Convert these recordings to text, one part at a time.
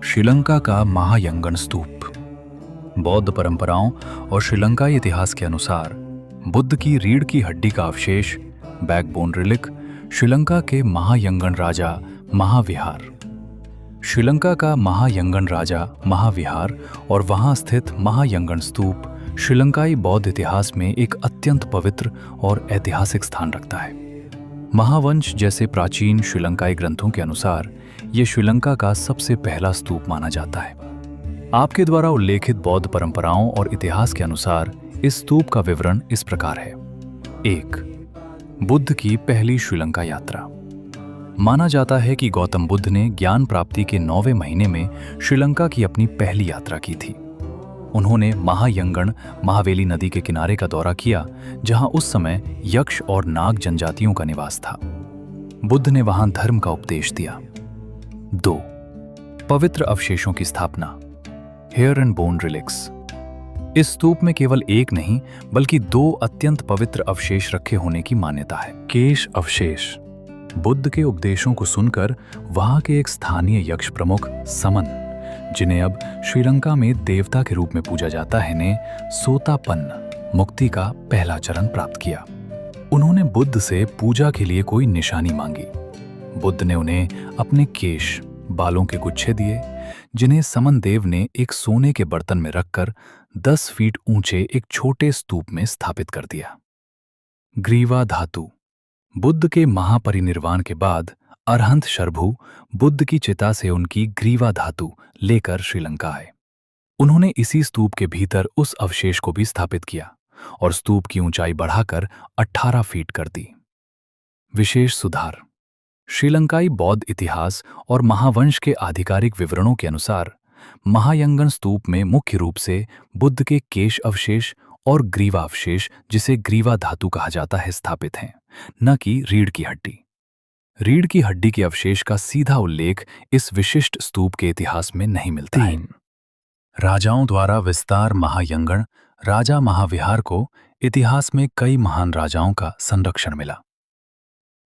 श्रीलंका का महायंगन स्तूप। बौद्ध परंपराओं और श्रीलंकाई इतिहास के अनुसार बुद्ध की रीढ़ की हड्डी का अवशेष बैकबोन रिलिक श्रीलंका के महायंगन राजा महाविहार। श्रीलंका का महायंगन राजा महाविहार और वहां स्थित महायंगन स्तूप श्रीलंकाई बौद्ध इतिहास में एक अत्यंत पवित्र और ऐतिहासिक स्थान रखता है। महावंश जैसे प्राचीन श्रीलंकाई ग्रंथों के अनुसार ये श्रीलंका का सबसे पहला स्तूप माना जाता है। आपके द्वारा उल्लेखित बौद्ध परंपराओं और इतिहास के अनुसार इस स्तूप का विवरण इस प्रकार है। 1. बुद्ध की पहली श्रीलंका यात्रा। माना जाता है कि गौतम बुद्ध ने ज्ञान प्राप्ति के 9वें महीने में श्रीलंका की अपनी पहली यात्रा की थी। उन्होंने महायंगन महावेली नदी के किनारे का दौरा किया, जहां उस समय यक्ष और नाग जनजातियों का निवास था। बुद्ध ने वहां धर्म का उपदेश दिया। 2. पवित्र अवशेषों की स्थापना। Hair and bone relics. इस स्तूप में केवल एक नहीं बल्कि 2 अत्यंत पवित्र अवशेष रखे होने की मान्यता है। केश अवशेष। बुद्ध के उपदेशों को सुनकर वहां के एक स्थानीय यक्ष प्रमुख समन, जिन्हें अब श्रीलंका में देवता के रूप में पूजा जाता है, ने सोतापन्न मुक्ति का पहला चरण प्राप्त किया। उन्होंने बुद्ध से पूजा के लिए कोई निशानी मांगी। बुद्ध ने उन्हें अपने केश बालों के गुच्छे दिए, जिन्हें समन देव ने एक सोने के बर्तन में रखकर 10 फीट ऊंचे एक छोटे स्तूप में स्थापित कर दिया। ग्रीवा धातु। बुद्ध के महापरिनिर्वाण के बाद अरहंत शरभु बुद्ध की चिता से उनकी ग्रीवा धातु लेकर श्रीलंका आए। उन्होंने इसी स्तूप के भीतर उस अवशेष को भी स्थापित किया और स्तूप की ऊंचाई बढ़ाकर 18 फीट कर दी। विशेष सुधार। श्रीलंकाई बौद्ध इतिहास और महावंश के आधिकारिक विवरणों के अनुसार महायंगन स्तूप में मुख्य रूप से बुद्ध के केश अवशेष और ग्रीवा अवशेष, जिसे ग्रीवा धातु कहा जाता है, स्थापित हैं, न कि रीढ़ की हड्डी। रीढ़ की हड्डी के अवशेष का सीधा उल्लेख इस विशिष्ट स्तूप के इतिहास में नहीं मिलता है। 3. राजाओं द्वारा विस्तार। महायंगन राजा महाविहार को इतिहास में कई महान राजाओं का संरक्षण मिला।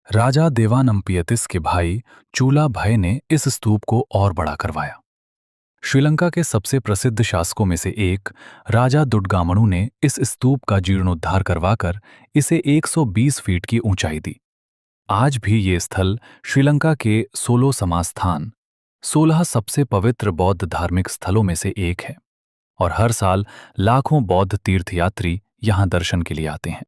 राजा देवानंपियतिस के भाई चूला भय ने इस स्तूप को और बड़ा करवाया। श्रीलंका के सबसे प्रसिद्ध शासकों में से एक राजा दुडगामणु ने इस स्तूप का जीर्णोद्धार करवाकर इसे 120 फीट की ऊंचाई दी। आज भी ये स्थल श्रीलंका के 16 समास्थान 16 सबसे पवित्र बौद्ध धार्मिक स्थलों में से एक है और हर साल लाखों बौद्ध तीर्थयात्री यहां दर्शन के लिए आते हैं।